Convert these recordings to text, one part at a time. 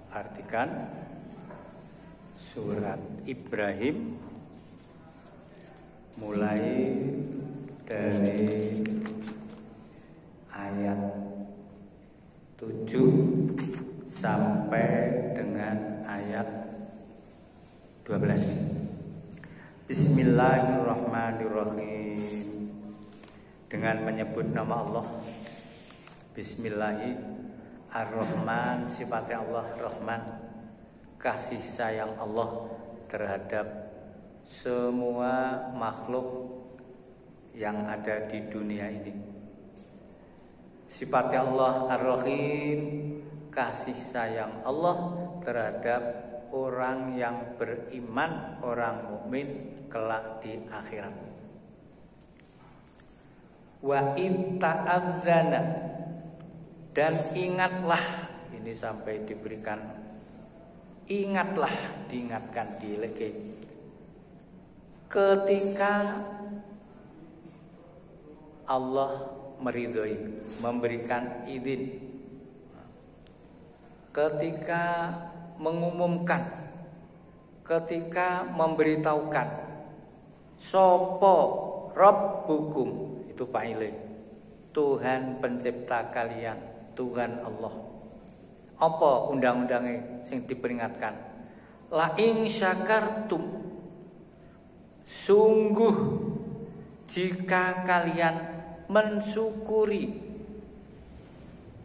Artikan surat Ibrahim mulai dari ayat 7 sampai dengan ayat 12. Bismillahirrahmanirrahim. Dengan menyebut nama Allah. Bismillahirrahmanirrahim. Ar-Rahman, sifatnya Allah Rahman, kasih sayang Allah terhadap semua makhluk yang ada di dunia ini. Sifatnya Allah Ar-Rahim, kasih sayang Allah terhadap orang yang beriman, orang mukmin kelak di akhirat. Wa in ta'adzana, dan ingatlah, ini sampai diberikan ingatlah, diingatkan, dileke, ketika Allah meridhoi, memberikan izin, ketika mengumumkan, ketika memberitahukan, sopo Rabbukum, itu fa'ile, Tuhan pencipta kalian, Tuhan Allah. Apa undang-undangnya sing diperingatkan? La in syakartum, sungguh jika kalian mensyukuri,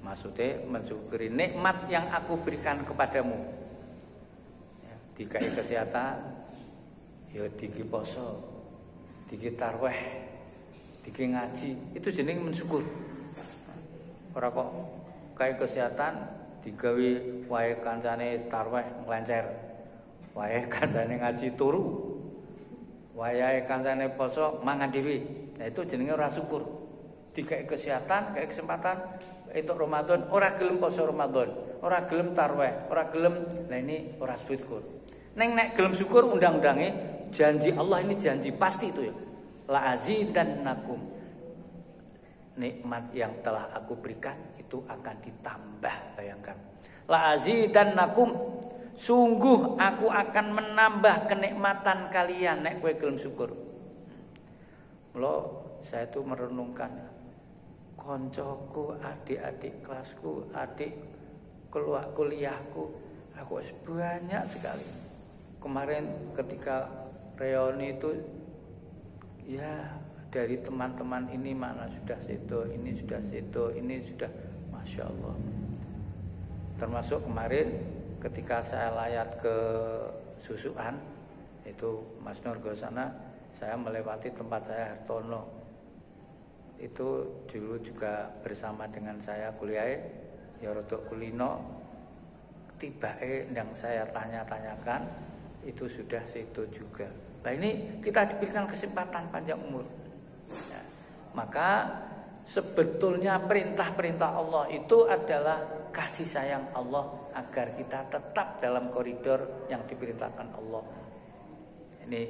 maksudnya mensyukuri nikmat yang aku berikan kepadamu, ya, dikai kesehatan, ya diki poso, diki tarweh, diki ngaji, itu jeneng mensyukur. Ora kok kayak kesehatan digawe wae kancane tarweh nglencer, wae kancane ngaji turu, wae kancane poso mangan dhewe. Nah itu jenenge ora syukur. Digawe kesehatan, kayak kesempatan itu Ramadan, ora gelem poso Ramadan, ora gelem tarweh, ora gelem. Nah ini ora syukur. Nek gelem syukur, undang-undange janji Allah ini janji pasti itu ya. La azidannakum, nikmat yang telah aku berikan itu akan ditambah. Bayangkan, la azidannakum, sungguh aku akan menambah kenikmatan kalian nek kowe gelem syukur. Mula saya itu merenungkan koncoku, adik-adik kelasku, adik keluar kuliahku, aku banyak sekali. Kemarin ketika reuni itu ya, dari teman-teman ini mana sudah sedo, ini sudah sedo, ini sudah, Masya Allah. Termasuk kemarin ketika saya layat ke Susukan, itu Mas Nur Gosana, saya melewati tempat saya Hartono. Itu dulu juga bersama dengan saya kuliah, ya rodok kulino. Tibae yang saya tanya-tanyakan itu sudah sedo juga. Nah ini kita diberikan kesempatan panjang umur. Ya, maka sebetulnya perintah-perintah Allah itu adalah kasih sayang Allah agar kita tetap dalam koridor yang diperintahkan Allah. Ini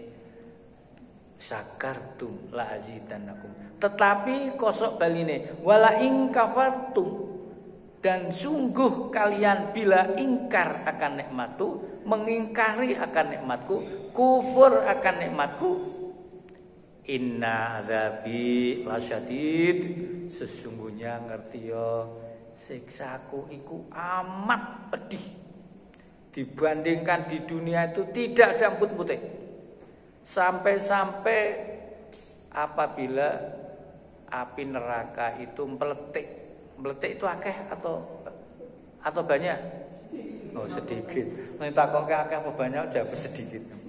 syakartum la azidannakum. Tetapi kosok baline wala in kafartum, dan sungguh kalian bila ingkar akan nikmatku, mengingkari akan nikmatku, kufur akan nikmatku, inna adzabi lasyadid, sesungguhnya ngerti yo siksaku iku amat pedih. Dibandingkan di dunia itu tidak ada amput-amputnya. Sampai-sampai apabila api neraka itu meletik. Meletik itu akeh atau banyak? Oh sedikit. Nek takoke akeh apa banyak, jawab sedikit.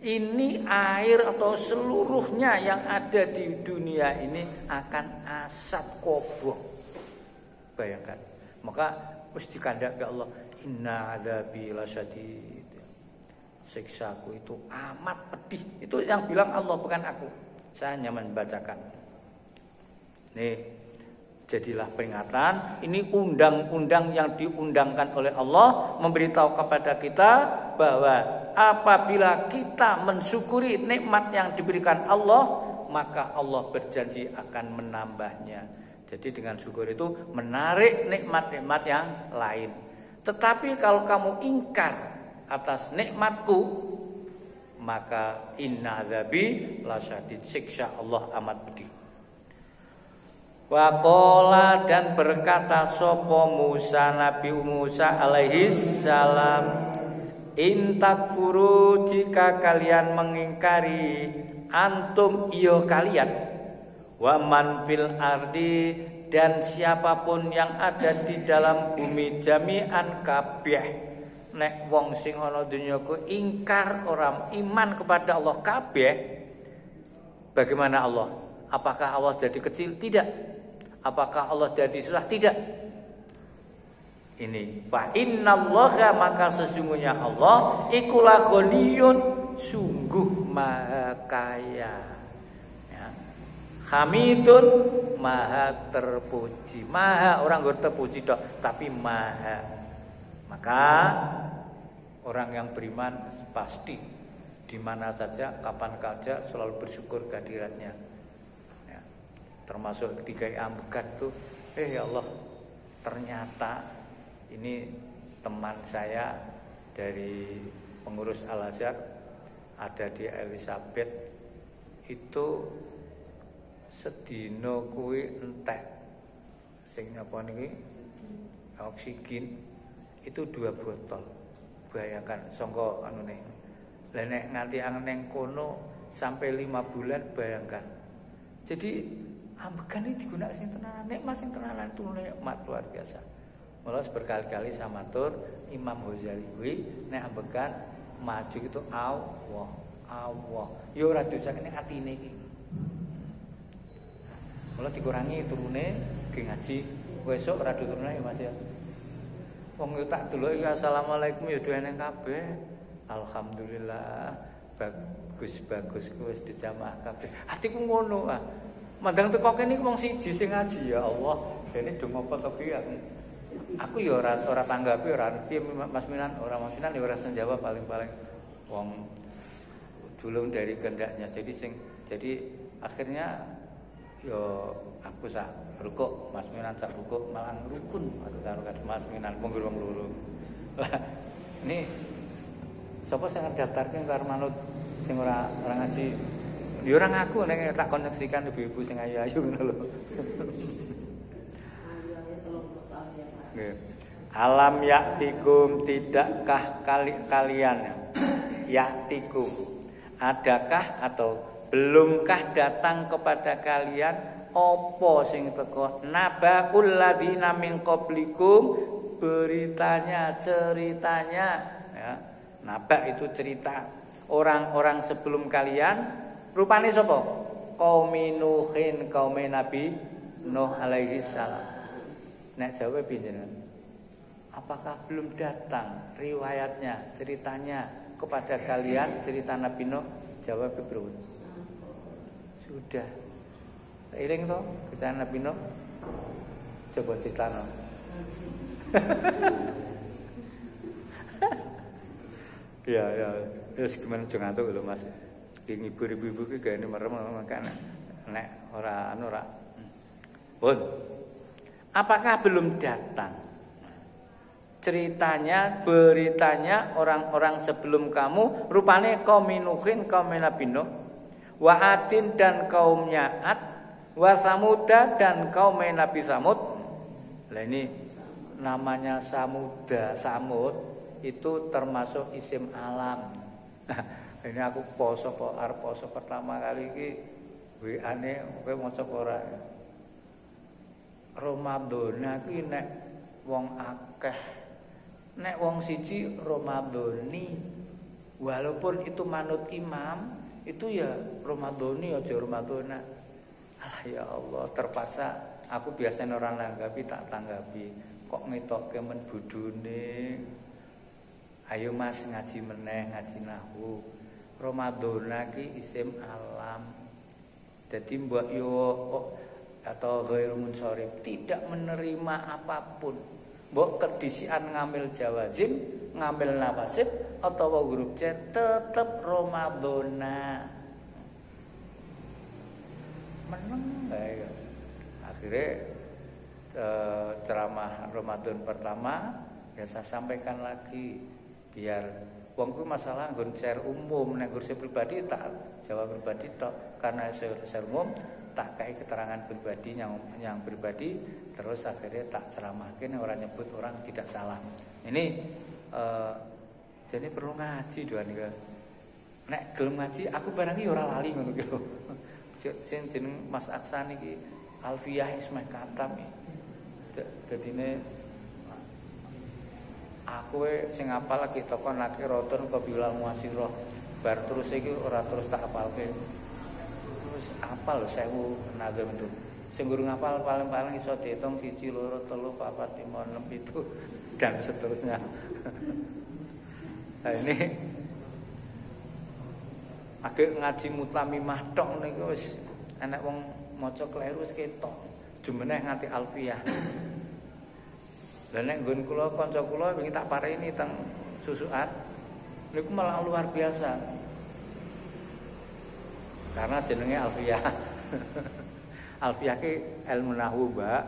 Ini air atau seluruhnya yang ada di dunia ini akan asap kobong. Bayangkan. Maka mesti dikandhake Allah, inna adzabi lasyadid. Siksaku itu amat pedih. Itu yang bilang Allah, bukan aku. Saya hanya membacakan. Nih, jadilah peringatan. Ini undang-undang yang diundangkan oleh Allah, memberitahu kepada kita bahwa apabila kita mensyukuri nikmat yang diberikan Allah, maka Allah berjanji akan menambahnya. Jadi dengan syukur itu menarik nikmat-nikmat yang lain. Tetapi kalau kamu ingkar atas nikmatku, maka inna azabi lasyadid, siksa Allah amat pedih. Waqala, dan berkata sapa Musa, Nabi Musa alaihi salam, in takfuru, jika kalian mengingkari, antum iyo kalian, wa man fil ardi, dan siapapun yang ada di dalam bumi, jami'an kabeh, nek wong sing ana donya ku ingkar orang iman kepada Allah kabeh, bagaimana Allah? Apakah Allah jadi kecil? Tidak. Apakah Allah jadi susah? Tidak. Ini fa innallaha, maka sesungguhnya Allah iku laghoniyun, sungguh maha kaya, ya. Hamidun, maha terpuji. Maha, orang gak terpuji dok, tapi maha. Maka orang yang beriman pasti di mana saja, kapan saja selalu bersyukur kehadiratnya. Ya. Termasuk ketika ambekan tuh, ya Allah, ternyata ini teman saya dari pengurus Al-Azhar ada di Elizabeth, itu sedino kuwi entek sing apa niki oksigen itu 2 botol. Bayangkan sangka anune. Lah nek nganti neng kono sampai 5 bulan, bayangkan. Jadi ambekan ini digunakan sing tenanan, nikmat sing tenanan itu nikmat luar biasa. Malah berkali-kali sama matur Imam Ghazali kuwi nek ambekan maju itu Allah, Allah. Ya ora dosakne atine iki. Malah dikurangi turune ge ngaji. Besok ora turune ya Mas ya. Wong yo tak delok ya assalamualaikum ya duwe kabeh. Alhamdulillah bagus wis dijamaah kabeh. Hatiku ngono ah. Mandang teko kene iki wong siji sing ngaji ya Allah. Dene do ngopo to ki aku. Aku ya ora tanggapi ora piye Mas Minan, ora Mas Minan ya ora senjawab paling-paling wong dulung dari kehendaknya. Jadi akhirnya yo aku sak rukuk, Mas Minan sak rukuk, malah rukun karo Mas Minan wong loro. Lah ini sapa sing ngedaftarke karo manut sing ora ngaji? Ya ora ngaku nek tak koneksikan ibu-ibu sing ayu-ayu ngono lho. Alam yaktikum, tidakkah kalian yaktikum, adakah atau belumkah datang kepada kalian opo sing teko nabaul ladina min qablikum, ceritanya ya. Naba itu cerita orang-orang sebelum kalian, rupane sapa? Qaum Nuhin, kaum Nabi Nuh alaihi salam. Nek jawab pinjenengan, apakah belum datang riwayatnya, ceritanya kepada kalian, cerita Nabi Nuh? Jawab bro. Sudah. Iling toh cerita Nabi Nuh? Coba ceritano. Ya, terus gimana jangan ngantuk lho Mas. Ibu-ibu ki gaene merem makane nek ora Pun. Apakah belum datang ceritanya, beritanya orang-orang sebelum kamu, rupane kaum Nuhin, kaum Nabi Nuh, wa Adin dan kaumnya Ad, wa Samuda dan kaum Nabi Samud. Lah ini namanya Samud itu termasuk isim alam. Ini aku poso pertama kali iki WA-ne kowe maca ora? Ramadan iki nek wong akeh, nek wong siji Ramadhani, walaupun itu manut imam, itu ya Ramadhani aja Ramadhana. Ah ya Allah, terpaksa aku biasanya orang nanggapi tak tanggapi. Kok ngetokke men bodhone. Ayo Mas ngaji meneh, ngaji nahwu. Ramadhana ki isim alam. Jadi mbok yo atau ghairu munsharif, tidak menerima apapun. Mbok kedisian ngambil jawazim, ngambil nawasib atau huruf C, tetep Ramadhana. Meneng bae. Akhirnya ceramah Ramadan pertama Ya saya sampaikan lagi biar wong ku masalah nggon share umum, nek nggon pribadi tak jawab pribadi tok. Karena share umum tak kai keterangan pribadi yang pribadi, terus akhirnya tak ceramahkin orang nyebut orang tidak salah. Ini jadi perlu ngaji doan iki. Nek gelem ngaji aku barang iki ora lali ngono ki lho. Jeneng Mas Aksan iki Alfiyah Ismah Katam. Dadine aku sing apal lagi toko nake roton qabilal muasirah. Bar terus iki ora terus tak apalke. Terus apal 1000 nazam itu. Sing guru ngapal paling-paling iso diitung 1 2 3 4 5 6 7 dan seterusnya. Nah ini agak ngaji mutlamimah tok niku wis enek wong maca kleru wis ketok. Jumeneh nganti alfiyah. Lah nek nggon kula kanca kula wingi tak pareni teng susukan niku malah luar biasa. Karena jenenge alfiyah. Alfiyah ki ilmu nahwu, Mbak.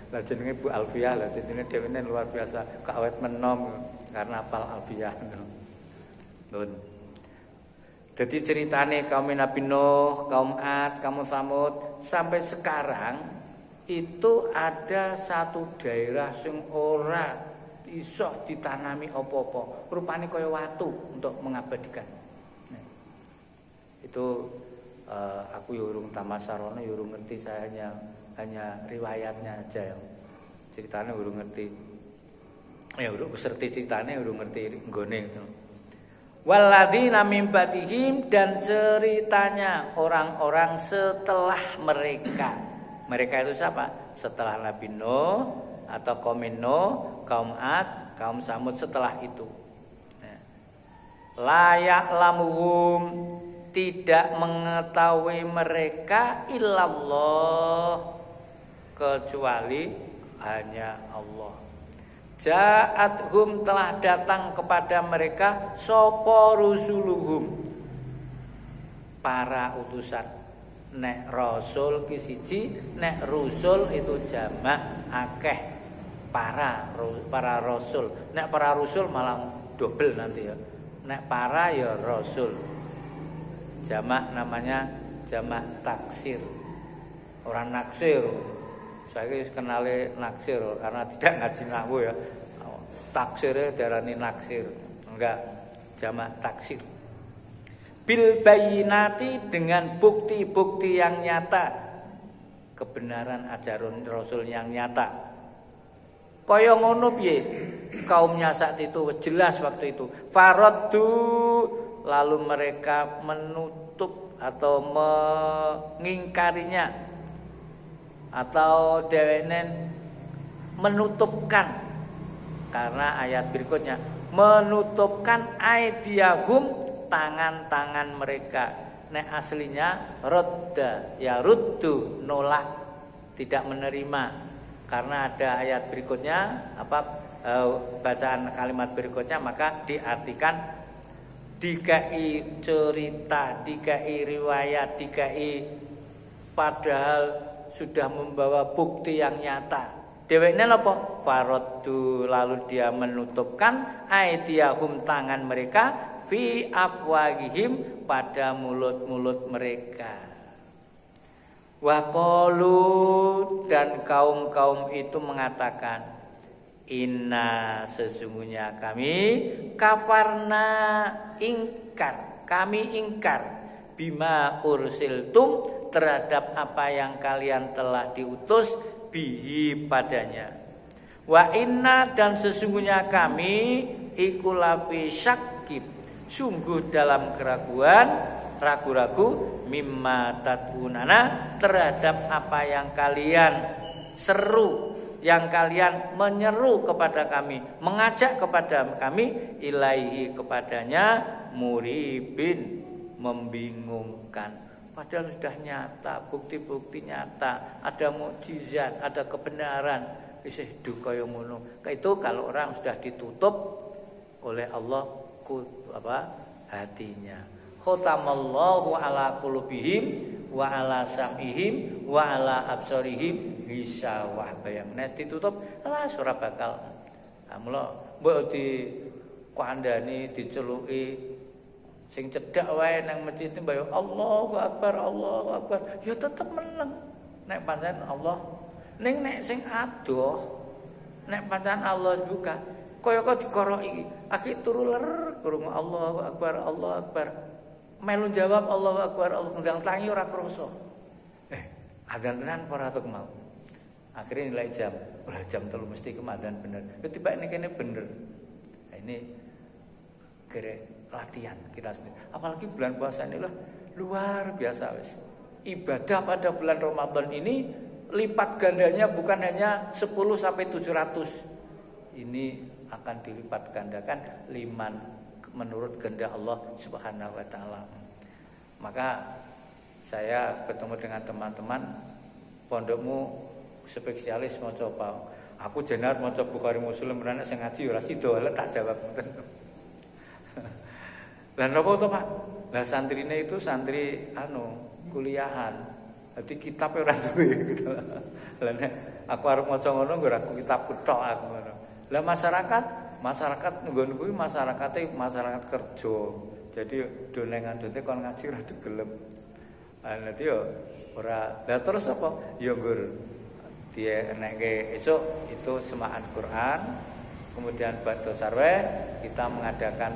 Lah jenenge Bu Alfiyah, lah dene dhewene luar biasa, kawet menom karena apal alfiyah. Nun. Jadi ceritane kaum Nabi Nuh, kaum Ad, kaum Samud sampai sekarang itu ada satu daerah sing ora iso ditanami apa-apa, rupane kaya watu untuk mengabadikan. Nah, itu aku ya urung tamasarana, ya urung ngerti, saya hanya riwayatnya aja ya. Ceritanya urung ngerti. Ya urung serti ceritanya urung ngerti nggone gitu. Walladzina min ba'dihim, dan ceritanya orang-orang setelah mereka. Mereka itu siapa? Setelah Nabi Nuh atau kaum Nuh, kaum Ad, kaum Samud setelah itu. La ya'lamuhum, tidak mengetahui mereka illallah, kecuali hanya Allah. Ja'athum, telah datang kepada mereka sapa rusuluhum, para utusan. Nek rasul ki siji, nek rusul itu jamak akeh, para rasul. Nek para rasul malah double nanti ya. Nek para ya rasul. Jamak namanya jamak taksir. Orang naksir. Saya kenale naksir karena tidak ngaji nahwu ya. Taksire diarani naksir. Enggak, jamak taksir. Bil bayinati, dengan bukti-bukti yang nyata, kebenaran ajaran Rasul yang nyata. Kaya ngono piye? Kaumnya saat itu jelas waktu itu. Faraddu, lalu mereka menutup atau mengingkarinya, atau dhewenen menutupkan, karena ayat berikutnya menutupkan aidiyahum, tangan-tangan mereka. Nek aslinya rodda, ya ruddu, nolak, tidak menerima. Karena ada ayat berikutnya, bacaan kalimat berikutnya, maka diartikan dikai cerita, dikai riwayat, dikai padahal sudah membawa bukti yang nyata. Dheweke napa? Faraddu, lalu dia menutupkan aidiyahum, tangan mereka, fi afwahihim, pada mulut-mulut mereka. Wa qalu, dan kaum-kaum itu mengatakan, inna, sesungguhnya kami, kafarna, ingkar, kami ingkar, bima ursiltum, terhadap apa yang kalian telah diutus, bihi, padanya. Wa inna, dan sesungguhnya kami, ikulafi syakib, sungguh dalam keraguan, ragu-ragu, mimma tad'unana, terhadap apa yang kalian seru, yang kalian menyeru kepada kami, mengajak kepada kami, ilaihi, kepadanya, muribin, membingungkan. Padahal sudah nyata, bukti-bukti nyata, ada mukjizat, ada kebenaran. Isih kaya ngono. Itu kalau orang sudah ditutup oleh Allah hatinya. Khatamallahu ala qulubihim wa ala sam'ihim wa ala absarihim ghisawah. Bayangnya ditutup, alah ora bakal Mula mbok dikandhani diceluki sing cedhak wae nang masjid mbayo Allahu Akbar ya tetep meneng nek pancen Allah ning nek sing adoh nek pancen Allah buka kaya kok dikoroki aki turu ler krungu Allahu Akbar melu jawab Allahu Akbar Allah ngundang tangi ora krasa adzan tenan ora tok mau akhirnya nilai jam jam 3 mesti kemadan bener tiba ini kene bener ini kere latihan kita sendiri apalagi bulan puasa ini lah luar biasa wis ibadah pada bulan Ramadan ini lipat gandanya bukan hanya 10 sampai 700 ini akan dilipat gandakan liman menurut kehendak Allah Subhanahu wa taala. Maka saya ketemu dengan teman-teman pondokmu spesialis maca apa? Aku jenar maca Bukhari Muslim menawa sing ngaji ora sida tak jawab ngoten. Lah napa to, Pak? Lah santrine itu santri kuliahan. Dadi kitab ora duwe gitu. Lah nek aku arep maca ngono nggo aku kitab tok aku ngono. Lah masyarakat nggon kuwi masyarakat kerja. Jadi donengan-donte kon ngaji ora gelem. Nanti yo ora. Lah terus apa? Ya nggur dia enekke esuk itu semaan Quran. Kemudian ba'da sarweh kita mengadakan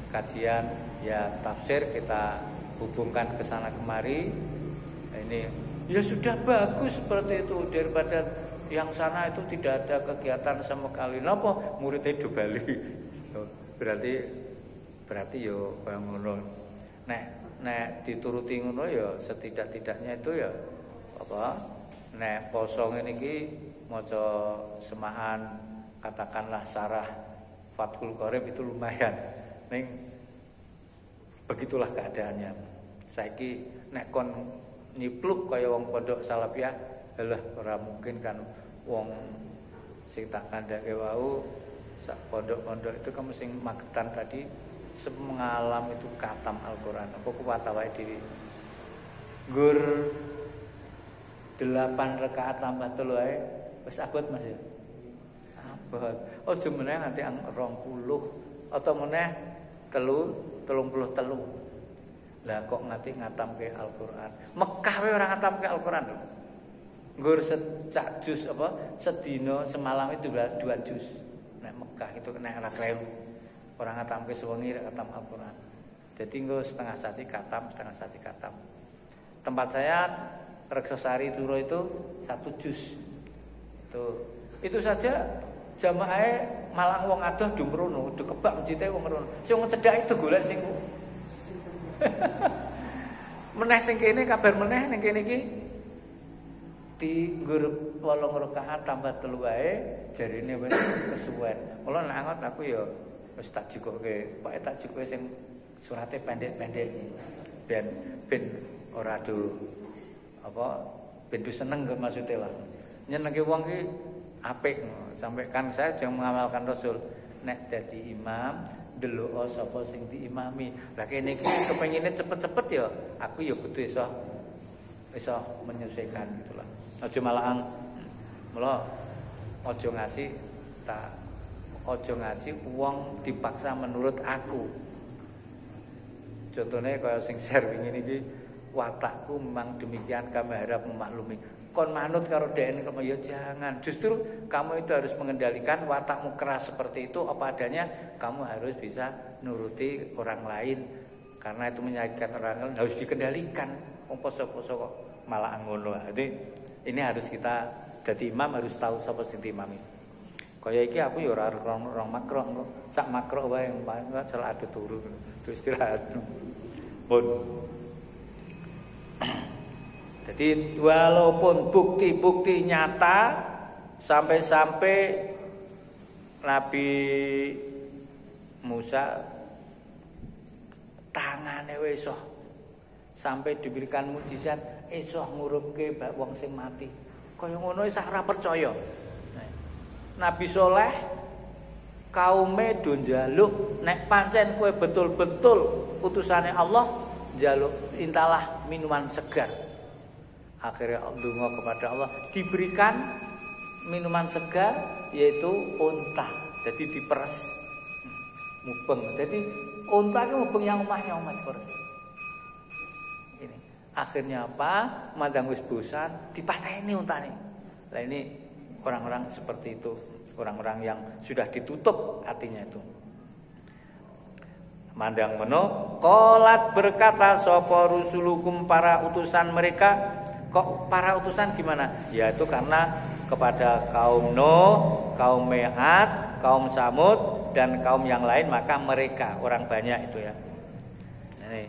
kajian ya tafsir kita hubungkan ke sana kemari. Ini ya sudah bagus seperti itu daripada yang sana itu tidak ada kegiatan sama sekali. Napa muridnya do bali. Berarti yo kaya ngono. Nek dituruti ngono ya setidak-tidaknya itu ya apa? Nek poso ngene iki maca semahan katakanlah sarah Fathul Qorib itu lumayan. Ning begitulah keadaannya. Saiki nek kon nyipluk kaya wong pondok Salafiyah, alah ora mungkin kan wong sing tak kandhake wau sak pondok-pondok itu kamu sing Magetan tadi semengalam itu khatam Al-Qur'an. Apa kuwat awake dhewe. Nggur 8 rakaat tambah 3 ae wis abot Mas ya. Abot. Aja meneh nganti 20 atau meneh 33. Lah kok nganti ngatamke Al-Qur'an. Mekah wae ora ngatamke Al-Qur'an lho. Nggur secak jus apa sedina semalam itu 2 jus. Nek Mekah itu kena ora kleru. Ora ngatamke sewengi ora katam Al-Qur'an. Jadi nggo setengah sati katam. Tempat saya Reksosari Turo itu 1 jus. Itu saja jamaah malang wong adoh do mrono, do kebak masjide wong mrono. Sing cedhak itu golek sing meneh sing kene kabar meneh ning kene iki di nggur 8 rakaat tambah 3 wae jarine wis kesuwen. Mula nek angot aku ya wis tak jukoke, pokoke tak jukoke sing surate pendek-pendek ben ora do apa ben seneng kok maksude lah. Nyenengke wong ki apik sampai kan saya jangan mengamalkan Rasul nek dadi imam delok sapa sing diimami. Lah kene iki kepengine cepet-cepet ya aku ya kudu iso menyesuaikan gitulah. Aja malahan mula aja ngasih wong dipaksa menurut aku. Contohnya kaya sing share wingi niki watakku memang demikian kami harap memaklumi. Kon manut karo dhekne kok ya jangan. Justru kamu itu harus mengendalikan watakmu keras seperti itu apa adanya, kamu harus bisa nuruti orang lain karena itu menyakitkan orang lain harus dikendalikan. Wong poso-poso kok malah ngono. Jadi ini harus kita dadi imam harus tahu sapa sing diimami. Kaya iki aku ya ora rong makro kok. Sak makro wae yang paling salah adu turu. Terus istirahat. Pun jadi walaupun bukti-bukti nyata sampai-sampai Nabi Musa tangane wis iso sampai diberikan mukjizat iso ngurupke wong sing mati. Kaya ngono sak ora percaya. Nabi Soleh kaume do njaluk nek pancen kowe betul-betul utusane Allah njaluk intalah minuman segar. Akhirnya ndonga kepada Allah diberikan minuman segar yaitu unta. Jadi diperes. Mubeng. Jadi unta itu mubeng yang omahnya diperes. Ini. Akhirnya apa? Mandang wis bosan, dipateni untane. Lah ini orang-orang seperti itu, orang-orang yang sudah ditutup hatinya itu. Mandang meno, qolat berkata sapa rusulukum para utusan mereka. Kok para utusan gimana? Ya itu karena kepada kaum Nuh, kaum Me'ad, kaum Samud dan kaum yang lain, maka mereka orang banyak itu ya. Ini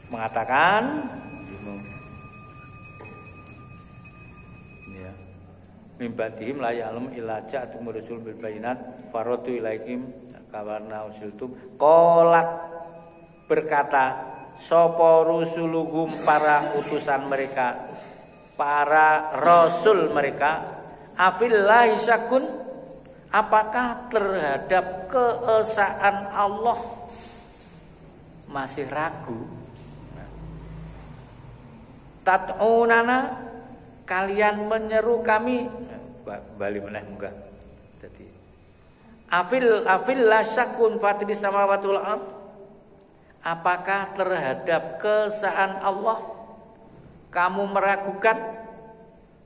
mengatakan ya, mimbatihim la ya'lam illa ja'atum rasul bil bayinat faradu ilaikum kawarna usiltum qolat berkata sapa rusuluhum para utusan mereka, para rasul mereka, afillahi syakun, apakah terhadap keesaan Allah masih ragu? Tat'unana, kalian menyeru kami, bali meneh munggah. Dadi afil syakun fatidis samawati wal ardh, apakah terhadap keesaan Allah kamu meragukan?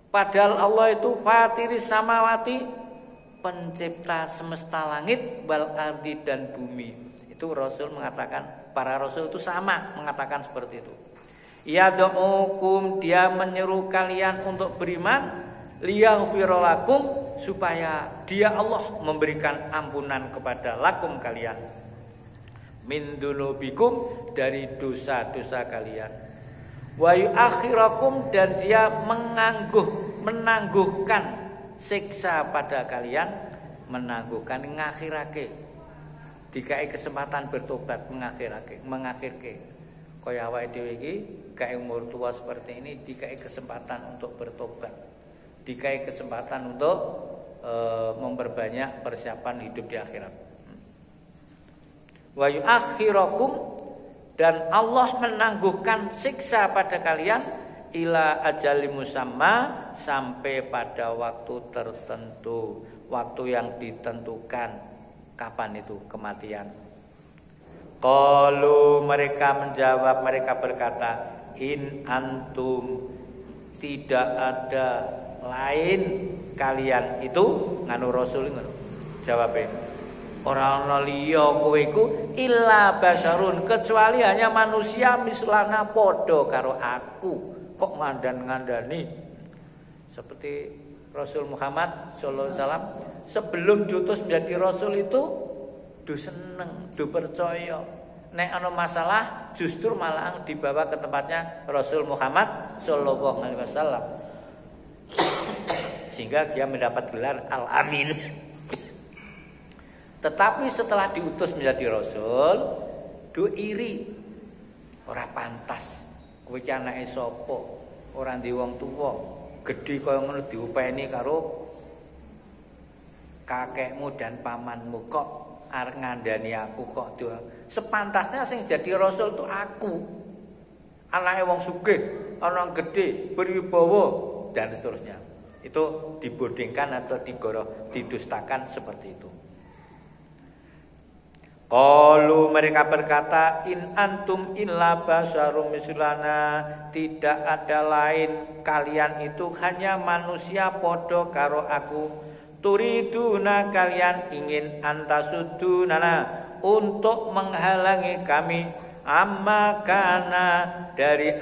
Padahal Allah itu fatiris samawati, pencipta semesta langit, wal ardi dan bumi. Itu Rasul mengatakan, para Rasul itu sama mengatakan seperti itu. Yad'ukum, dia menyeru kalian untuk beriman, liyaghfiralakum, supaya dia Allah memberikan ampunan kepada lakum kalian, min dunubikum, dari dosa-dosa kalian, wa yuakhirakum, dan dia menangguhkan siksa pada kalian, menangguhkan ngakhirake, dikai kesempatan bertobat, mengakhirke. Kaya awake dhewe iki kae umur tua seperti ini dikai kesempatan untuk bertobat, dikai kesempatan untuk memperbanyak persiapan hidup di akhirat. Wa yuakhirakum, dan Allah menangguhkan siksa pada kalian, ila ajali musamma, sampai pada waktu tertentu, waktu yang ditentukan. Kapan itu kematian? Qalu, mereka menjawab, mereka berkata, in antum, tidak ada lain kalian itu, nganu Rasul ngono. Jawabe, ora ana liya kowe iku illa basyarun, kecuali hanya manusia mislana padha karo aku. Kok ngandani seperti Rasul Muhammad sallallahu alaihi wasallam sebelum diutus menjadi rasul itu do seneng, do percaya. Nek ana masalah justru malah dibawa ke tempatnya Rasul Muhammad sallallahu alaihi wasallam. Sehingga dia mendapat gelar Al-Amin. Tetapi setelah diutus menjadi rasul, do iri. Ora pantas. Kowe iki anake sapa? Ora ndi wong tuwa. Gedhe kaya ngono diupeni karo kakekmu dan pamanmu, kok arep ngandani aku kok. Sepantasnya sing jadi rasul itu aku. Anake wong sugih, ana gedhe, berwibawa dan seterusnya. Itu dibodingkan atau didustakan seperti itu. Qalu, mereka berkata, in antum illa basyarum mislana, tidak ada lain kalian itu hanya manusia podo karo aku. Turiduna, kalian ingin antasudunana, untuk menghalangi kami, amma kana, dari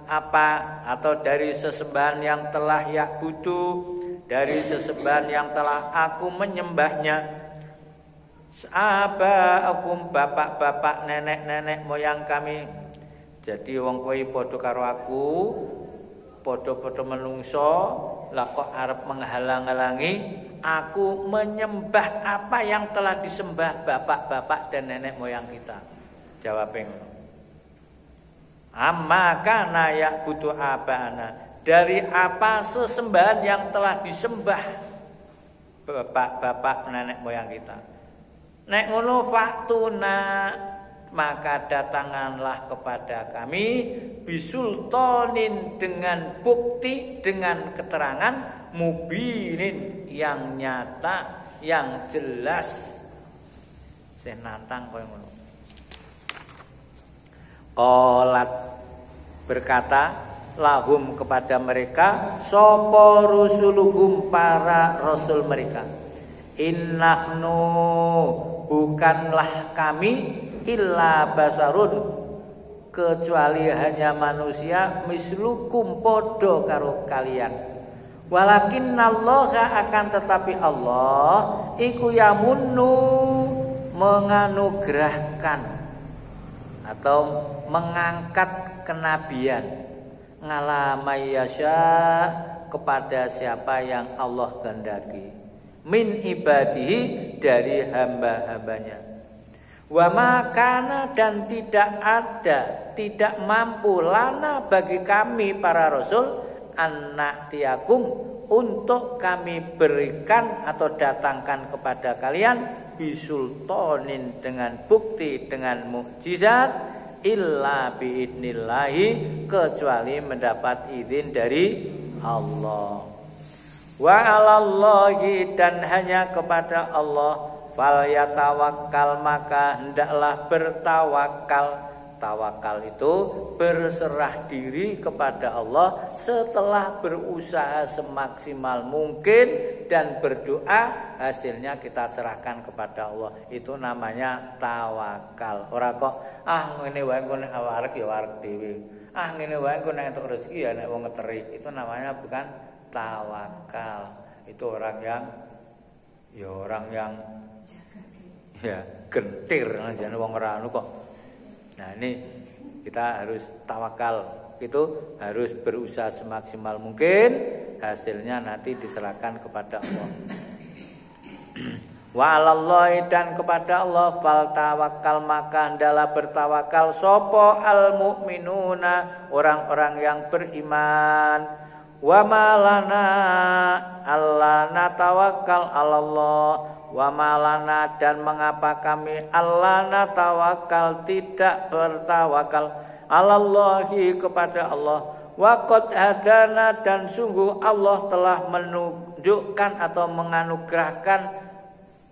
apa atau dari sesembahan yang telah ya'budu, dari sesembahan yang telah aku menyembahnya. Aba'akum, bapak-bapak, nenek-nenek moyang kami. Jadi wong kowe padha karo aku, padha-padha menungso, lah kok arep menghalang-halangi aku menyembah apa yang telah disembah bapak-bapak dan nenek moyang kita. Jawabnya ngono. Amma kana ya'budu aba'ana, dari apa sesembahan yang telah disembah bapak-bapak nenek moyang kita. Nek ngono faktuna, maka datanganlah kepada kami bisultanin, dengan bukti, dengan keterangan mubinin yang nyata, yang jelas. Saya nantang koyo ngono. Qalat berkata lahum kepada mereka sapa rusuluhum para rasul mereka. Innahnu bukanlah kami illa basarun kecuali hanya manusia mislukum podo karo kalian. Walakinnallaha akan tetapi Allah iku yamunnu menganugerahkan atau mengangkat kenabian ngalamayasya kepada siapa yang Allah kehendaki min ibadihi dari hamba-hambanya. Wa makana dan tidak mampu lana bagi kami para rasul anak tiakum untuk kami berikan atau datangkan kepada kalian bisultonin dengan bukti dengan mukjizat illa biidnillahi kecuali mendapat izin dari Allah. Wa 'alallahi dan hanya kepada Allah fal yatawakkal maka hendaklah bertawakal. Tawakal itu berserah diri kepada Allah setelah berusaha semaksimal mungkin dan berdoa hasilnya kita serahkan kepada Allah. Itu namanya tawakal. Ora kok ngene wae engko nek arek ya arek dhewe. Ngene wae engko nek entuk rezeki ya nek wong ngeteri. Itu namanya bukan tawakal. Itu orang yang gentir jane wong ora anu kok. Nah ini kita harus tawakal, itu harus berusaha semaksimal mungkin, hasilnya nanti diserahkan kepada Allah. Wa 'alallahi dan kepada Allah fal tawakkal maka hendaklah bertawakal sapa al mukminuna orang-orang yang beriman. Wa malana alla natawakkal 'alallah. Wa malana dan mengapa kami Allah natawakal tidak bertawakal alallahi kepada Allah. Wa qad hadana dan sungguh Allah telah menunjukkan atau menganugerahkan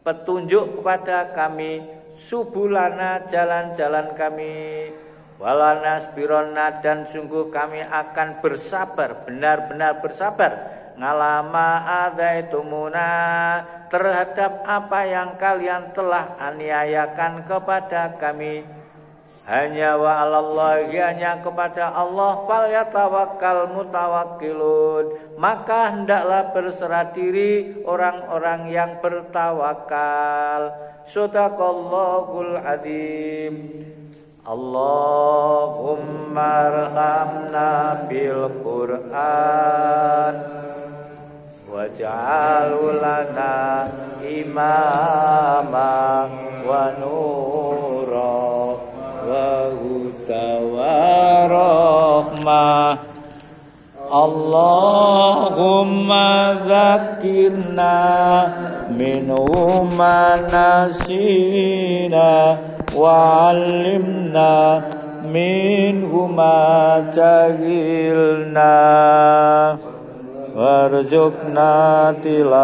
petunjuk kepada kami subulana jalan-jalan kami. Walanasbironna dan sungguh kami akan bersabar benar-benar bersabar ngalama adaitumuna terhadap apa yang kalian telah aniayakan kepada kami. Hanya wa 'alallahi hanya kepada Allah fal yatawakkal mutawakkilun maka hendaklah berserah diri orang-orang yang bertawakal. Shadaqallahul adzim. Allahumma arhamna bil Qur'an waj'alhu lana imama wa nura wa huda wa rahmah. Allahumma dzakirna minhu ma nasina wa 'allimna minhu ma jahilna warzuqna tilawatahu